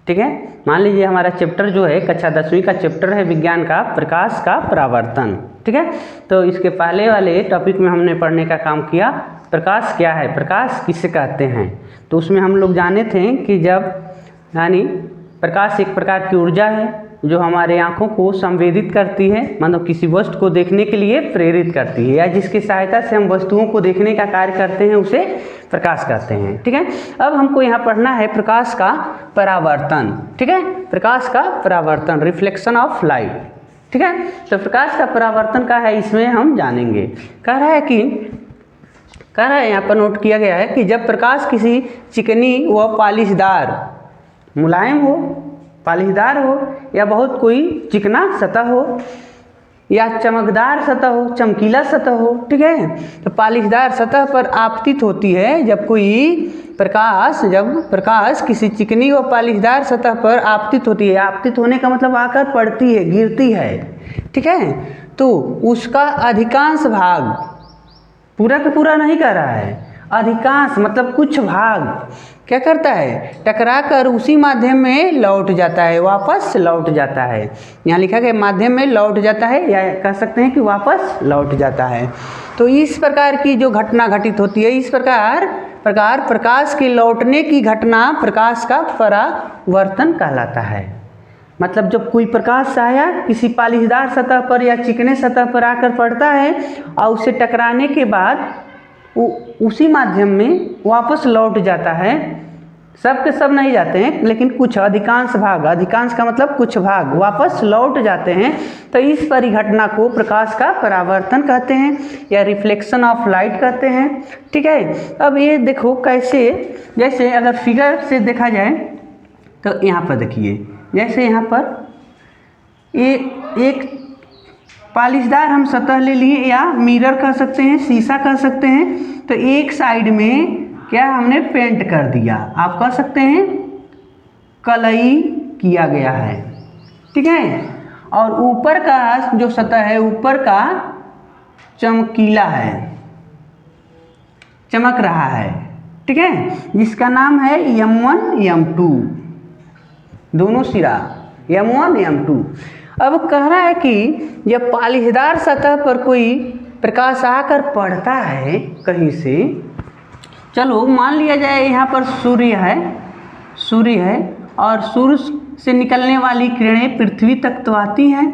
ठीक है। मान लीजिए हमारा चैप्टर जो है कक्षा 10वीं का चैप्टर है विज्ञान का प्रकाश का परावर्तन, ठीक है। तो इसके पहले वाले टॉपिक में हमने पढ़ने का काम किया प्रकाश क्या है, प्रकाश किसे कहते हैं। तो उसमें हम लोग जाने थे कि जब यानी प्रकाश एक प्रकार की ऊर्जा है जो हमारे आँखों को संवेदित करती है, मतलब किसी वस्तु को देखने के लिए प्रेरित करती है, या जिसकी सहायता से हम वस्तुओं को देखने का कार्य करते हैं उसे प्रकाश कहते हैं, ठीक है। अब हमको यहाँ पढ़ना है प्रकाश का परावर्तन, ठीक है। प्रकाश का परावर्तन, रिफ्लेक्शन ऑफ लाइट, ठीक है। तो प्रकाश का परावर्तन का है, इसमें हम जानेंगे। कह रहा है यहाँ पर नोट किया गया है कि जब प्रकाश किसी चिकनी व पॉलिशदार, मुलायम हो, पॉलिशदार हो, या बहुत कोई चिकना सतह हो, या चमकदार सतह हो, चमकीला सतह हो, ठीक है। तो पॉलिशदार सतह पर आपतित होती है जब प्रकाश किसी चिकनी व पॉलिशदार सतह पर आपतित होती है। आपतित होने का मतलब आकर पड़ती है, गिरती है, ठीक है। तो उसका अधिकांश भाग, पूरा का पूरा नहीं कर रहा है, अधिकांश मतलब कुछ भाग क्या करता है, टकरा कर उसी माध्यम में लौट जाता है, वापस लौट जाता है। यहाँ लिखा गया माध्यम में लौट जाता है, या कह सकते हैं कि वापस लौट जाता है। तो इस प्रकार की जो घटना घटित होती है, इस प्रकार प्रकाश के लौटने की घटना प्रकाश का परावर्तन कहलाता है। मतलब जब कोई प्रकाश आया किसी पॉलिशदार सतह पर या चिकने सतह पर आकर पड़ता है और उससे टकराने के बाद उसी माध्यम में वापस लौट जाता है। सब के सब नहीं जाते हैं, लेकिन कुछ, अधिकांश भाग, अधिकांश का मतलब कुछ भाग वापस लौट जाते हैं। तो इस परिघटना को प्रकाश का परावर्तन कहते हैं या रिफ्लेक्शन ऑफ लाइट कहते हैं, ठीक है। अब ये देखो कैसे, जैसे अगर फिगर से देखा जाए तो यहाँ पर देखिए, जैसे यहाँ पर एक पॉलिशदार हम सतह ले लिए, या मिरर कह सकते हैं, शीशा कह सकते हैं। तो एक साइड में क्या हमने पेंट कर दिया, आप कह सकते हैं कलई किया गया है, ठीक है। और ऊपर का जो सतह है, ऊपर का चमकीला है, चमक रहा है, ठीक है, जिसका नाम है M1 M2, दोनों सिरा M1 M2। अब कह रहा है कि जब पॉलिशदार सतह पर कोई प्रकाश आकर पड़ता है कहीं से, चलो मान लिया जाए यहाँ पर सूर्य है और सूर्य से निकलने वाली किरणें पृथ्वी तक तो आती हैं,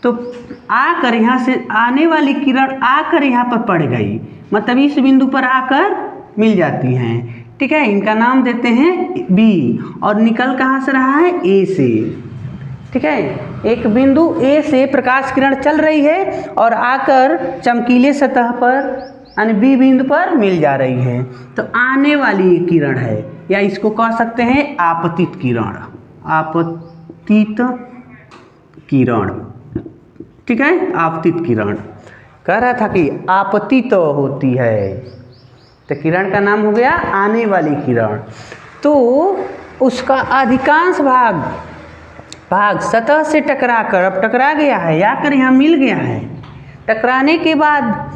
तो आकर यहाँ से आने वाली किरण आकर यहाँ पर पड़ गई, मतलब इस बिंदु पर आकर मिल जाती हैं, ठीक है। इनका नाम देते हैं B, और निकल कहाँ से रहा है, A से, ठीक है। एक बिंदु A से प्रकाश किरण चल रही है और आकर चमकीले सतह पर यानी B बिंदु पर मिल जा रही है, तो आने वाली किरण है, या इसको कह सकते हैं आपतित किरण, आपतित किरण, ठीक है। आपतित किरण कह रहा था कि आपतित होती है, तो किरण का नाम हो गया आने वाली किरण। तो उसका अधिकांश भाग सतह से टकराकर, अब टकरा गया है, आकर यहाँ मिल गया है, टकराने के बाद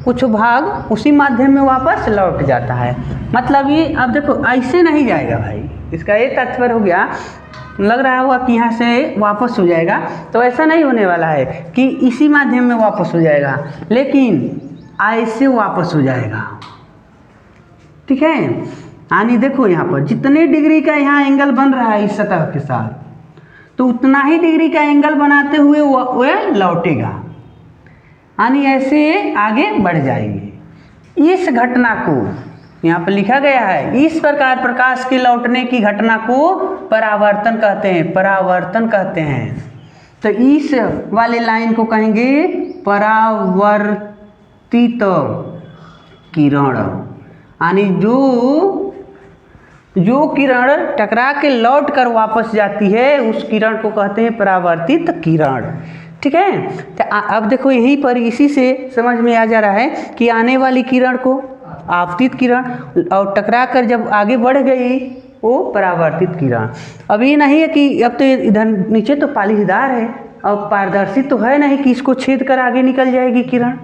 कुछ भाग उसी माध्यम में वापस लौट जाता है। मतलब ये अब देखो ऐसे नहीं जाएगा भाई, इसका ये तात्पर्य हो गया, लग रहा होगा कि यहाँ से वापस हो जाएगा, तो ऐसा नहीं होने वाला है कि इसी माध्यम में वापस हो जाएगा, लेकिन ऐसे वापस हो जाएगा, ठीक है। यानी देखो यहाँ पर जितने डिग्री का यहाँ एंगल बन रहा है इस सतह के साथ, तो उतना ही डिग्री का एंगल बनाते हुए वह लौटेगा, यानी ऐसे आगे बढ़ जाएंगे। इस घटना को यहाँ पर लिखा गया है, इस प्रकार प्रकाश के लौटने की घटना को परावर्तन कहते हैं, परावर्तन कहते हैं। तो इस वाले लाइन को कहेंगे परावर्तित किरण, यानी जो किरण टकरा के लौट कर वापस जाती है उस किरण को कहते हैं परावर्तित किरण, ठीक है। तो अब देखो यहीं पर इसी से समझ में आ जा रहा है कि आने वाली किरण को आपतित किरण, और टकरा कर जब आगे बढ़ गई वो परावर्तित किरण। अब ये नहीं है कि अब तो इधर नीचे तो पॉलिशदार है और पारदर्शी तो है नहीं कि इसको छेद कर आगे निकल जाएगी किरण,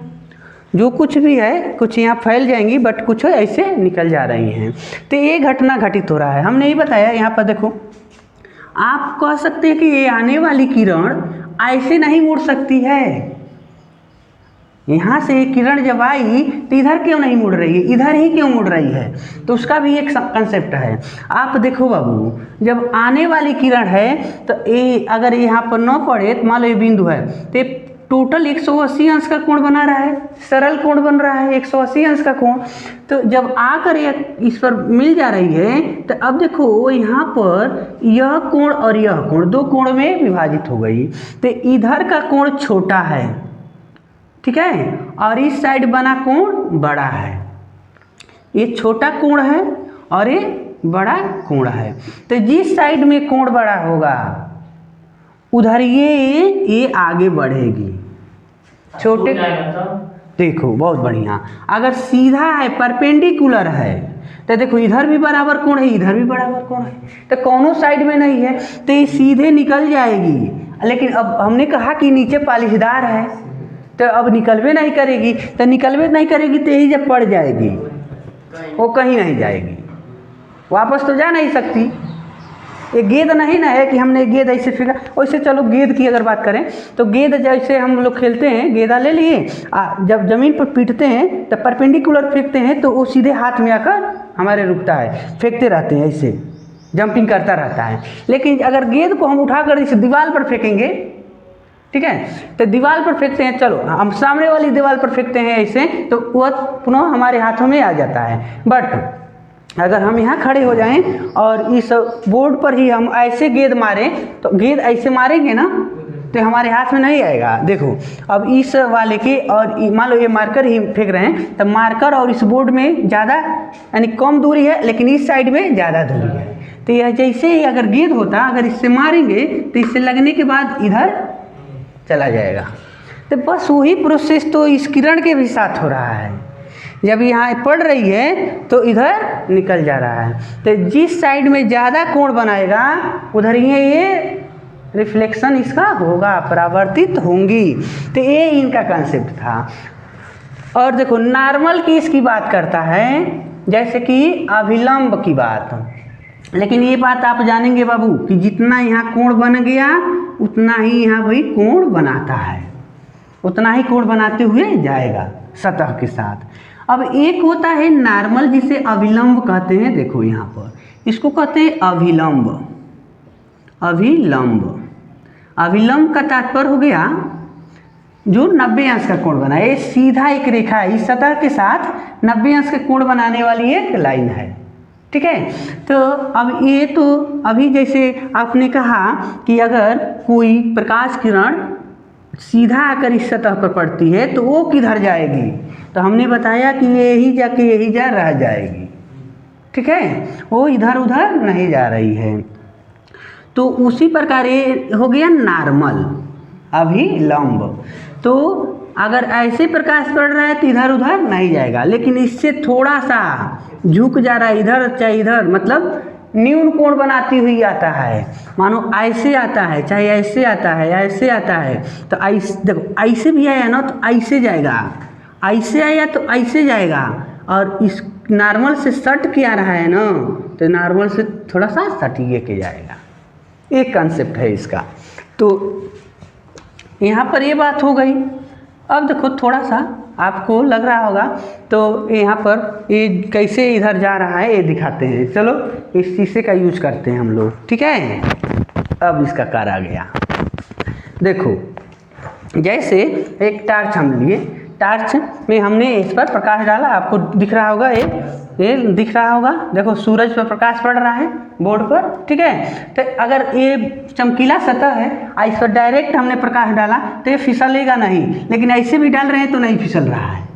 जो कुछ भी है कुछ यहाँ फैल जाएंगी, बट कुछ ऐसे निकल जा रही हैं। तो ये घटना घटित हो रहा है। हमने ये बताया यहाँ पर देखो आप कह सकते हैं कि ये आने वाली किरण ऐसे नहीं मुड़ सकती है। यहाँ से किरण जब आई तो इधर क्यों नहीं मुड़ रही है, इधर ही क्यों मुड़ रही है? तो उसका भी एक कंसेप्ट है। आप देखो बाबू, जब आने वाली किरण है तो ये अगर यहाँ पर न पड़े तो मान लो ये बिंदु है तो टोटल 180 अंश का कोण बना रहा है, सरल कोण बन रहा है 180 अंश का कोण। तो जब आकर ये इस पर मिल जा रही है तो अब देखो यहाँ पर यह कोण और यह कोण दो कोण में विभाजित हो गई, तो इधर का कोण छोटा है, ठीक है, और इस साइड बना कोण बड़ा है। ये छोटा कोण है और ये बड़ा कोण है। तो जिस साइड में कोण बड़ा होगा उधर ये आगे बढ़ेगी। छोटे देखो बहुत बढ़िया, अगर सीधा है परपेंडिकुलर है तो देखो इधर भी बराबर कोण है, इधर भी बराबर कोण है, तो कौनों साइड में नहीं है तो ये सीधे निकल जाएगी। लेकिन अब हमने कहा कि नीचे पालिशदार है तो अब निकलवे नहीं करेगी, तो निकलवे नहीं करेगी तो यही जब पड़ जाएगी, वो कहीं नहीं जाएगी, वापस तो जा नहीं सकती। ये गेंद नहीं ना है कि हमने गेंद ऐसे फेंका। वैसे चलो गेंद की अगर बात करें तो गेंद जैसे हम लोग खेलते हैं, गेंदा ले लिए, जब ज़मीन पर पीटते हैं तो परपेंडिकुलर फेंकते हैं तो वो सीधे हाथ में आकर हमारे रुकता है, फेंकते रहते हैं ऐसे, जंपिंग करता रहता है। लेकिन अगर गेंद को हम उठाकर इस दीवार पर फेंकेंगे, ठीक है, तो दीवार पर फेंकते हैं, चलो हम सामने वाली दीवार पर फेंकते हैं ऐसे, तो वह पुनः हमारे हाथों में आ जाता है। बट अगर हम यहाँ खड़े हो जाएं और इस बोर्ड पर ही हम ऐसे गेंद मारें तो गेंद ऐसे मारेंगे ना तो हमारे हाथ में नहीं आएगा। देखो अब इस वाले के और मान लो ये मार्कर ही फेंक रहे हैं तो मार्कर और इस बोर्ड में ज़्यादा यानी कम दूरी है, लेकिन इस साइड में ज़्यादा दूरी है। तो यह जैसे ही अगर गेंद होता, अगर इससे मारेंगे तो इससे लगने के बाद इधर चला जाएगा। तो बस वही प्रोसेस तो इस किरण के भी साथ हो रहा है। जब यहाँ पड़ रही है तो इधर निकल जा रहा है, तो जिस साइड में ज़्यादा कोण बनाएगा उधर ही ये रिफ्लेक्शन इसका होगा, परावर्तित होंगी। तो ये इनका कंसेप्ट था। और देखो नॉर्मल की इसकी बात करता है, जैसे कि अभिलंब की बात। लेकिन ये बात आप जानेंगे बाबू कि जितना यहाँ कोण बन गया उतना ही यहाँ भाई कोण बनाता है, उतना ही कोण बनाते हुए जाएगा सतह के साथ। अब एक होता है नॉर्मल जिसे अभिलंब कहते हैं। देखो यहाँ पर इसको कहते हैं अभिलंब। अभिलंब अभिलंब का तात्पर्य हो गया जो 90 अंश का कोण बनाए। ये सीधा एक रेखा है, इस सतह के साथ 90 अंश का कोण बनाने वाली एक लाइन है, ठीक है। तो अब ये तो अभी जैसे आपने कहा कि अगर कोई प्रकाश किरण सीधा आकर इस सतह पर पड़ती है तो वो किधर जाएगी, तो हमने बताया कि यही जाके यही जा रह जाएगी, ठीक है, वो इधर उधर नहीं जा रही है। तो उसी प्रकार ये हो गया नॉर्मल अभिलंब। तो अगर ऐसे प्रकाश पड़ रहा है तो इधर उधर नहीं जाएगा, लेकिन इससे थोड़ा सा झुक जा रहा है इधर चाहे इधर, मतलब न्यून कोण बनाती हुई आता है। मानो ऐसे आता है, चाहे ऐसे आता है, ऐसे आता है, तो ऐसे देखो ऐसे भी आया ना तो ऐसे जाएगा, ऐसे आया तो ऐसे जाएगा, और इस नॉर्मल से सट के आ रहा है ना तो नॉर्मल से थोड़ा सा सटिए के जाएगा। एक कंसेप्ट है इसका। तो यहाँ पर ये बात हो गई। अब देखो थोड़ा सा आपको लग रहा होगा तो यहाँ पर ये कैसे इधर जा रहा है ये दिखाते हैं। चलो इस शीशे का यूज करते हैं हम लोग, ठीक है। अब इसका कार आ गया। देखो जैसे एक टार्च हम लिए, टार्च में हमने इस पर प्रकाश डाला, आपको दिख रहा होगा ये दिख रहा होगा। देखो सूरज पर प्रकाश पड़ रहा है बोर्ड पर, ठीक है। तो अगर ये चमकीला सतह है, इस पर डायरेक्ट हमने प्रकाश डाला तो ये फिसलेगा नहीं, लेकिन ऐसे भी डाल रहे हैं तो नहीं फिसल रहा है,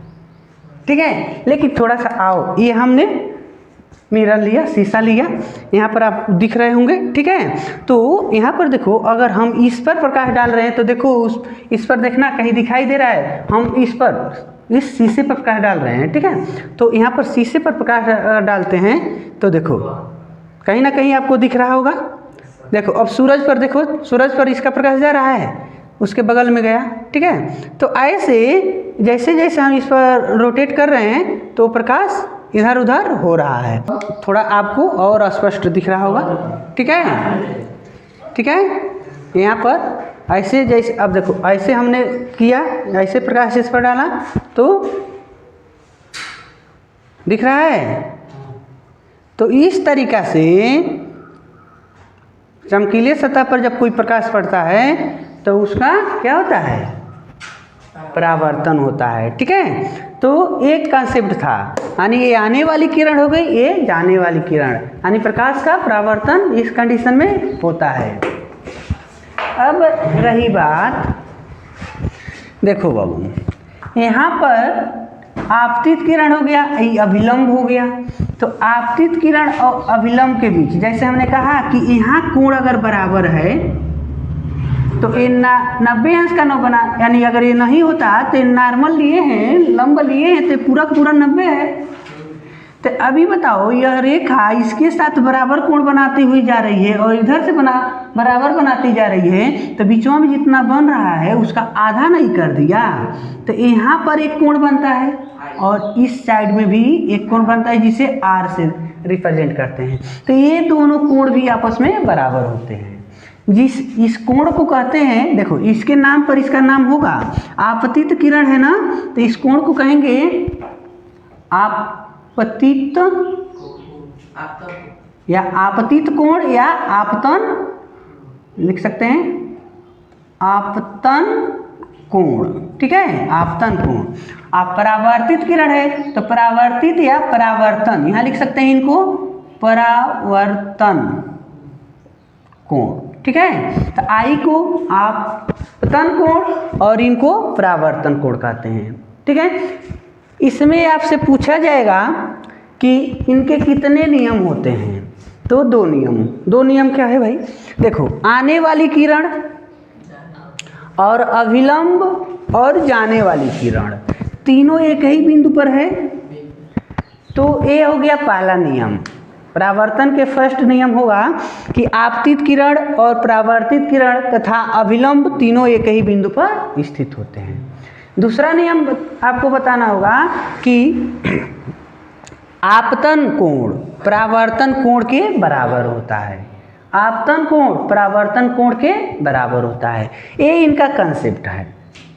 ठीक है। लेकिन थोड़ा सा आओ, ये हमने मिरर लिया, शीशा लिया, यहाँ पर आप दिख रहे होंगे, ठीक है। तो यहाँ पर देखो अगर हम इस पर प्रकाश डाल रहे हैं तो देखो इस पर देखना कहीं दिखाई दे रहा है, हम इस पर इस शीशे पर प्रकाश डाल रहे हैं, ठीक है। तो यहाँ पर शीशे पर प्रकाश डालते हैं तो देखो कहीं ना कहीं आपको दिख रहा होगा। देखो अब सूरज पर देखो, सूरज पर इसका प्रकाश जा रहा है, उसके बगल में गया, ठीक है। तो ऐसे जैसे जैसे हम इस पर रोटेट कर रहे हैं तो प्रकाश इधर उधर हो रहा है। थोड़ा आपको और स्पष्ट दिख रहा होगा, ठीक है। ठीक है। यहाँ पर ऐसे जैसे अब देखो ऐसे हमने किया, ऐसे प्रकाश इस पर डाला तो दिख रहा है। तो इस तरीक़ा से चमकीले सतह पर जब कोई प्रकाश पड़ता है तो उसका क्या होता है, परावर्तन होता है। ठीक है। तो एक कॉन्सेप्ट था, यानी ये आने वाली किरण हो गई, ये जाने वाली किरण, यानी प्रकाश का परावर्तन इस कंडीशन में होता है। अब रही बात, देखो बाबू, यहाँ पर आपतित किरण हो गया, अभिलंब हो गया। तो आपतित किरण और अभिलंब के बीच, जैसे हमने कहा कि यहाँ कोण अगर बराबर है तो ये 90 अंश का 9 बना, यानी अगर ये नहीं होता तो ये नॉर्मल लिए हैं, लंब लिए हैं, तो पूरा का पूरा 90 है। तो अभी बताओ, यह रेखा इसके साथ बराबर कोण बनाती हुई जा रही है और इधर से बराबर बनाती जा रही है, तो बीचों में जितना बन रहा है उसका आधा नहीं कर दिया। तो यहाँ पर एक कोण बनता है और इस साइड में भी एक कोण बनता है जिसे R से रिप्रेजेंट करते हैं। तो ये दोनों कोण भी आपस में बराबर होते हैं। इस कोण को कहते हैं, देखो इसके नाम पर इसका नाम होगा आपतित किरण है ना, तो इस कोण को कहेंगे आपतित या आपतित कोण या आपतन लिख सकते हैं, आपतन कोण। ठीक है, आपतन कोण। आप परावर्तित किरण है तो परावर्तित या परावर्तन, यहाँ लिख सकते हैं इनको परावर्तन कोण। ठीक है। तो आई को आपतन कोण और इनको परावर्तन कोण कहते हैं। ठीक है। इसमें आपसे पूछा जाएगा कि इनके कितने नियम होते हैं, तो दो नियम क्या है भाई, देखो आने वाली किरण और अभिलंब और जाने वाली किरण तीनों एक ही बिंदु पर है। तो ये हो गया पहला नियम। परावर्तन के फर्स्ट नियम होगा कि आपतित किरण और परावर्तित किरण तथा अभिलंब तीनों एक ही बिंदु पर स्थित होते हैं। दूसरा नियम आपको बताना होगा कि आपतन कोण परावर्तन कोण के बराबर होता है। आपतन कोण परावर्तन कोण के बराबर होता है, ये इनका कंसेप्ट है।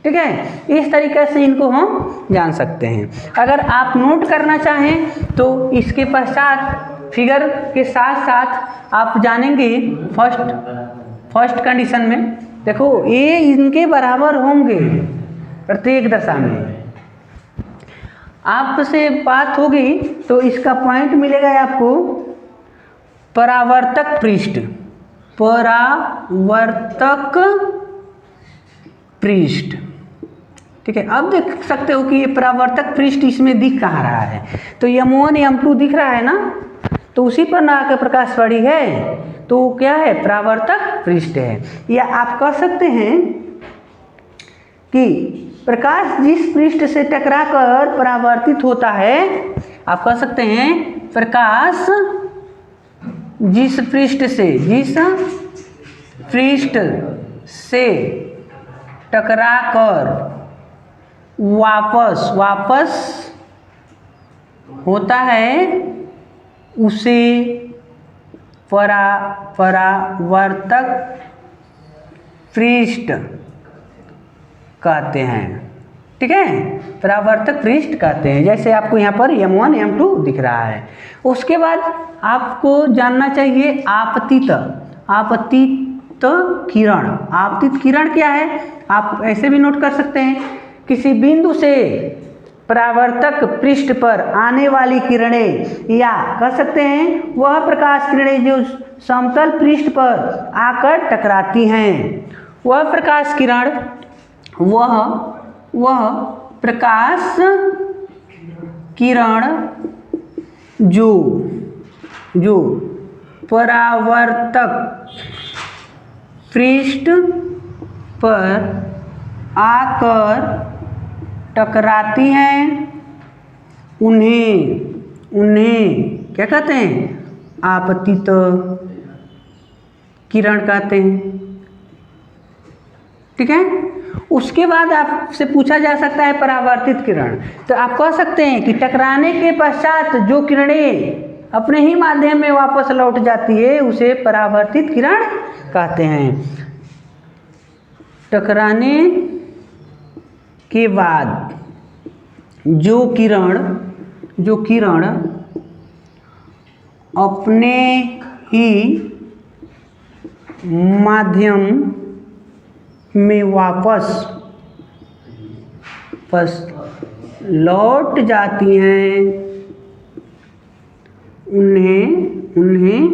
ठीक है। इस तरीके से इनको हम जान सकते हैं। अगर आप नोट करना चाहें तो इसके पश्चात फिगर के साथ साथ आप जानेंगे फर्स्ट कंडीशन में, देखो ये इनके बराबर होंगे प्रत्येक दशा में। आपसे बात होगी तो इसका पॉइंट मिलेगा आपको परावर्तक पृष्ठ, परावर्तक पृष्ठ। ठीक है। अब देख सकते हो कि ये परावर्तक पृष्ठ इसमें दिख कहाँ रहा है, तो M1 M2 दिख रहा है ना, तो उसी पर ना आकर प्रकाश पड़ी है, तो क्या है, परावर्तक पृष्ठ है। या आप कह सकते हैं कि प्रकाश जिस पृष्ठ से टकराकर परावर्तित होता है, आप कह सकते हैं प्रकाश जिस पृष्ठ से टकराकर वापस होता है उसे परावर्तक पृष्ठ कहते हैं। ठीक है, परावर्तक पृष्ठ कहते हैं। जैसे आपको यहाँ पर M1 M2 दिख रहा है। उसके बाद आपको जानना चाहिए आपतित किरण। आपतित किरण क्या है, आप ऐसे भी नोट कर सकते हैं, किसी बिंदु से परावर्तक पृष्ठ पर आने वाली किरणें, या कह सकते हैं वह प्रकाश किरणें जो समतल पृष्ठ पर आकर टकराती हैं। वह प्रकाश किरण, वह प्रकाश किरण जो परावर्तक पृष्ठ पर आकर टकराती हैं, उन्हें क्या कहते हैं, आपतित किरण कहते हैं। ठीक है। उसके बाद आपसे पूछा जा सकता है परावर्तित किरण, तो आप कह सकते हैं कि टकराने के पश्चात जो किरणें अपने ही माध्यम में वापस लौट जाती है, उसे परावर्तित किरण कहते हैं। टकराने के बाद जो किरण अपने ही माध्यम में वापस लौट जाती हैं, उन्हें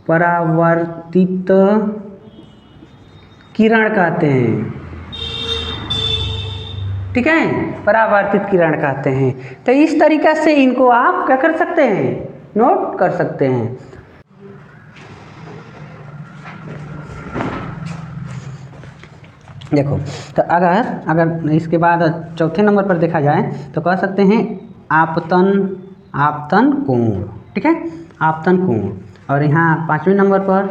परावर्तित किरण कहते हैं। ठीक है, परावर्तित किरण कहते हैं। तो इस तरीक़ा से इनको आप क्या कर सकते हैं, नोट कर सकते हैं। देखो, तो अगर इसके बाद चौथे नंबर पर देखा जाए तो कह सकते हैं आपतन कोण। ठीक है, आपतन कोण। और यहाँ पाँचवें नंबर पर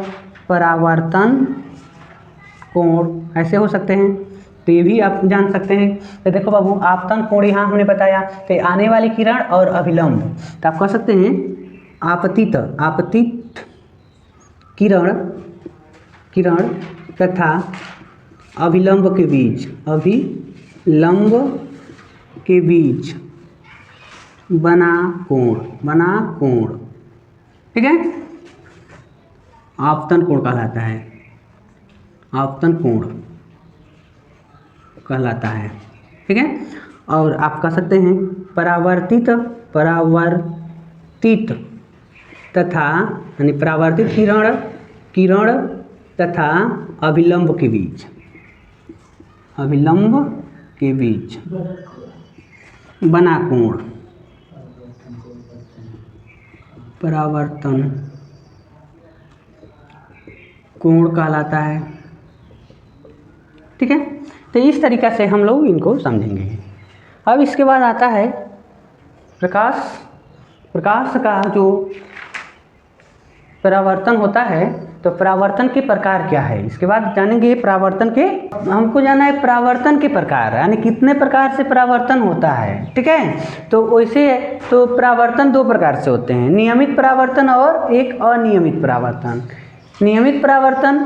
परावर्तन कोण ऐसे हो सकते हैं, तो ये भी आप जान सकते हैं। तो देखो बाबू, आपतन कोण यहाँ हमने बताया तो आने वाली किरण और अभिलंब, तो आप कह सकते हैं आपतित किरण तथा अभिलंब के बीच बना कोण। ठीक है, आपतन कोण कहलाता है, आपतन कोण कहलाता है। ठीक है, और आप कह सकते हैं परावर्तित तथा यानी परावर्तित किरण तथा अभिलंब के बीच बना कोण परावर्तन कोण कहलाता है। ठीक है, तो इस तरीक़ा से हम लोग इनको समझेंगे। अब इसके बाद आता है प्रकाश का जो परावर्तन होता है, तो परावर्तन के प्रकार क्या है, इसके बाद जानेंगे। हमको जाना है परावर्तन के प्रकार, यानी कितने प्रकार से परावर्तन होता है। ठीक है, तो वैसे तो परावर्तन दो प्रकार से होते हैं, नियमित परावर्तन और एक अनियमित परावर्तन। नियमित परावर्तन,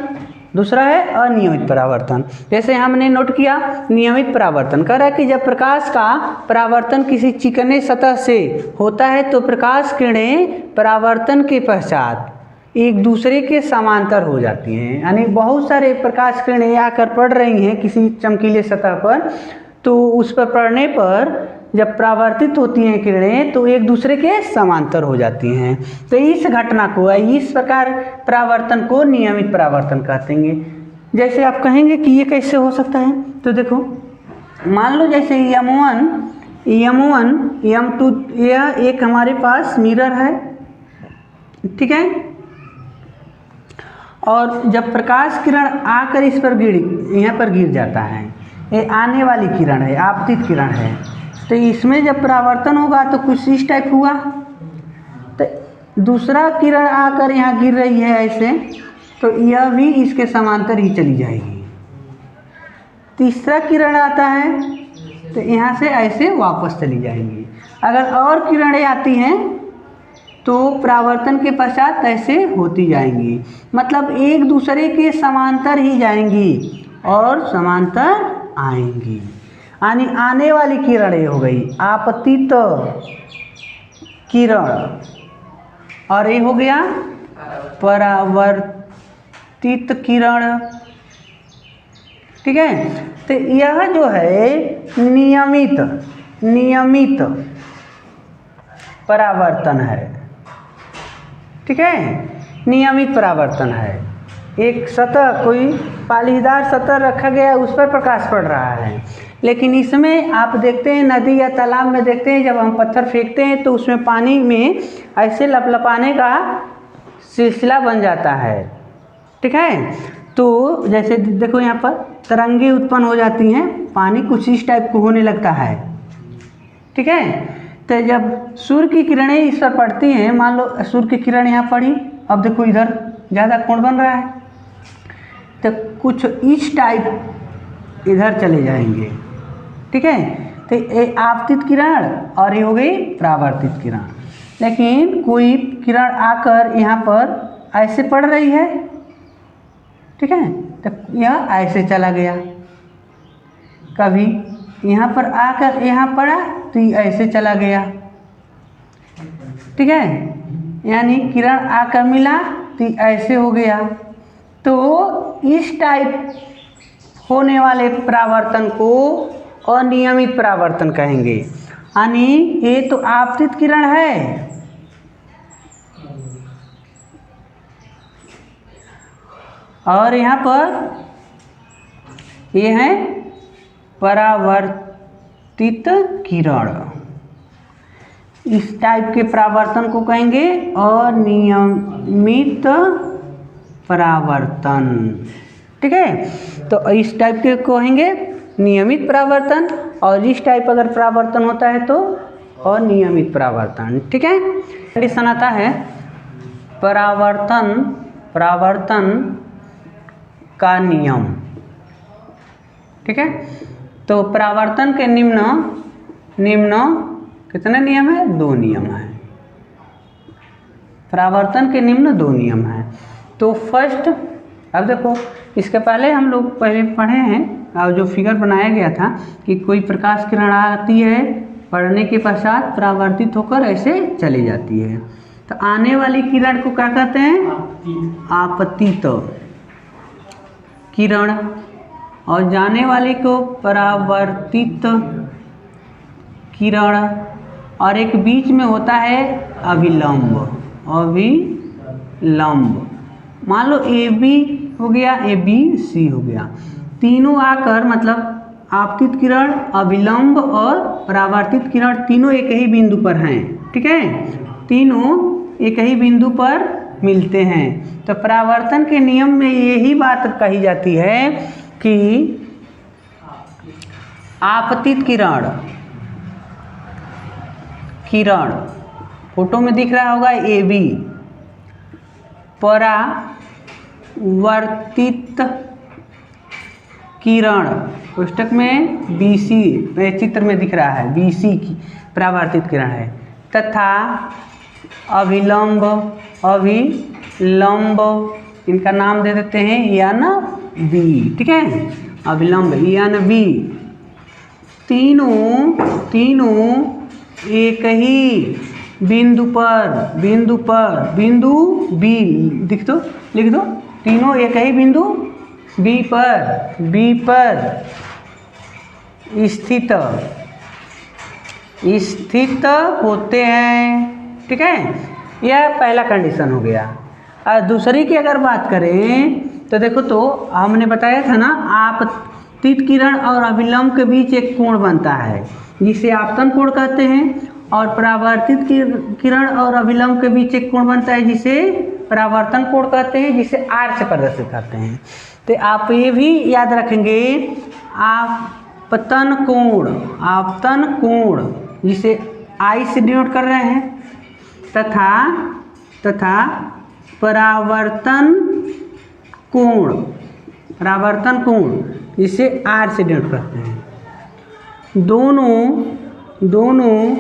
दूसरा है अनियमित परावर्तन। जैसे हमने नोट किया, नियमित परावर्तन कह रहा है कि जब प्रकाश का परावर्तन किसी चिकने सतह से होता है तो प्रकाश किरणें परावर्तन के पश्चात एक दूसरे के समांतर हो जाती हैं, यानी बहुत सारे प्रकाश किरणें आकर पड़ रही हैं किसी चमकीले सतह पर, तो उस पर पड़ने पर जब परावर्तित होती हैं किरणें तो एक दूसरे के समांतर हो जाती हैं। तो इस घटना को, इस प्रकार परावर्तन को नियमित परावर्तन कहते हैं। जैसे आप कहेंगे कि ये कैसे हो सकता है, तो देखो मान लो जैसे M1 M2 यह एक हमारे पास मिरर है। ठीक है, और जब प्रकाश किरण आकर इस पर यहाँ पर गिर जाता है, ये आने वाली किरण है, आपतित किरण है, तो इसमें जब परावर्तन होगा तो कुछ इस टाइप हुआ, तो दूसरा किरण आकर यहाँ गिर रही है ऐसे, तो यह भी इसके समांतर ही चली जाएगी। तीसरा किरण आता है तो यहाँ से ऐसे वापस चली जाएंगी। अगर और किरणें आती हैं तो परावर्तन के पश्चात ऐसे होती जाएंगी, मतलब एक दूसरे के समांतर ही जाएंगी और समांतर आएंगी। यानी आने वाली किरणें हो गई आपतित किरण, और ये हो गया परावर्तित किरण। ठीक है, तो यह जो है नियमित परावर्तन है। ठीक है, नियमित परावर्तन है। एक सतह, कोई पालीदार सतह रखा गया, उस पर प्रकाश पड़ रहा है, लेकिन इसमें आप देखते हैं नदी या तालाब में देखते हैं, जब हम पत्थर फेंकते हैं तो उसमें पानी में ऐसे लपलपाने का सिलसिला बन जाता है। ठीक है, तो जैसे देखो यहाँ पर तरंगे उत्पन्न हो जाती हैं, पानी कुछ इस टाइप को होने लगता है। ठीक है, तो जब सूर्य की किरणें इस पर पड़ती हैं, मान लो सूर्य की किरण यहाँ पड़ी, अब देखो इधर ज़्यादा कोण बन रहा है, तो कुछ इस टाइप इधर चले जाएंगे। ठीक है, तो ये आपतित किरण और ये हो गई परावर्तित किरण। लेकिन कोई किरण आकर यहाँ पर ऐसे पड़ रही है, ठीक है, तो यह ऐसे चला गया। कभी यहाँ पर आकर यहाँ पड़ा तो ये ऐसे चला गया, ठीक है, यानी किरण आकर मिला तो ऐसे हो गया। तो इस टाइप होने वाले परावर्तन को अनियमित परावर्तन कहेंगे। यानी ये तो आपतित किरण है, और यहाँ पर ये है परावर्तित किरण। इस टाइप के परावर्तन को कहेंगे अनियमित परावर्तन, ठीक है। तो इस टाइप के कहेंगे नियमित परावर्तन, और इस टाइप अगर परावर्तन होता है तो अनियमित परावर्तन, ठीक है। कंडीशन आता है परावर्तन का नियम, ठीक है। तो परावर्तन के निम्न कितने नियम है? 2 नियम है। परावर्तन के निम्न 2 नियम है। तो फर्स्ट, अब देखो इसके पहले हम लोग पहले पढ़े हैं, और जो फिगर बनाया गया था कि कोई प्रकाश किरण आती है, पढ़ने के पश्चात परावर्तित होकर ऐसे चली जाती है। तो आने वाली किरण को क्या कहते हैं? आपतित किरण, और जाने वाले को परावर्तित किरण, और एक बीच में होता है अविलंब। मान लो AB हो गया, ABC हो गया, तीनों आकर मतलब आपतित किरण, अविलंब और परावर्तित किरण तीनों एक ही बिंदु पर हैं, ठीक है। तीनों एक ही बिंदु पर मिलते हैं। तो परावर्तन के नियम में यही बात कही जाती है कि आपतित किरण फोटो में दिख रहा होगा AB, परावर्तित किरण पुस्तक में BC, चित्र में दिख रहा है BC की परावर्तित किरण है, तथा अविलंब इनका नाम दे देते हैं यान B, ठीक है। अविलंब यान B, तीनों एक ही बिंदु B लिख दो, तीनों एक ही बिंदु B पर स्थित होते हैं, ठीक है। यह पहला कंडीशन हो गया। और दूसरी की अगर बात करें तो देखो, तो हमने बताया था ना, आपतित किरण और अविलंब के बीच एक कोण बनता है जिसे आपतन कोण कहते हैं, और परावर्तित किरण और अविलंब के बीच एक कोण बनता है जिसे परावर्तन कोण कहते हैं, जिसे R से प्रदर्शित करते हैं। तो आप ये भी याद रखेंगे, आपतन कोण जिसे I से डिनोट कर रहे हैं, तथा परावर्तन कोण जिसे R से डिनोट करते हैं। दोनों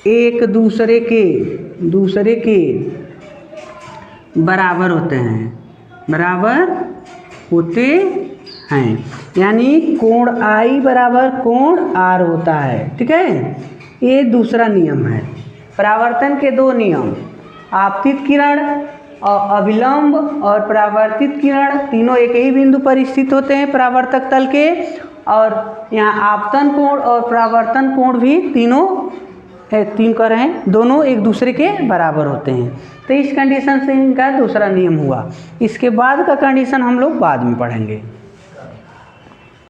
एक दूसरे के बराबर होते हैं, यानी कोण I बराबर कोण R होता है, ठीक है। ये दूसरा नियम है। परावर्तन के 2 नियम, आपतित किरण और अविलंब और परावर्तित किरण तीनों एक ही बिंदु पर स्थित होते हैं परावर्तक तल के, और यहाँ आपतन कोण और परावर्तन कोण भी दोनों एक दूसरे के बराबर होते हैं। तो इस कंडीशन से इनका दूसरा नियम हुआ। इसके बाद का कंडीशन हम लोग बाद में पढ़ेंगे।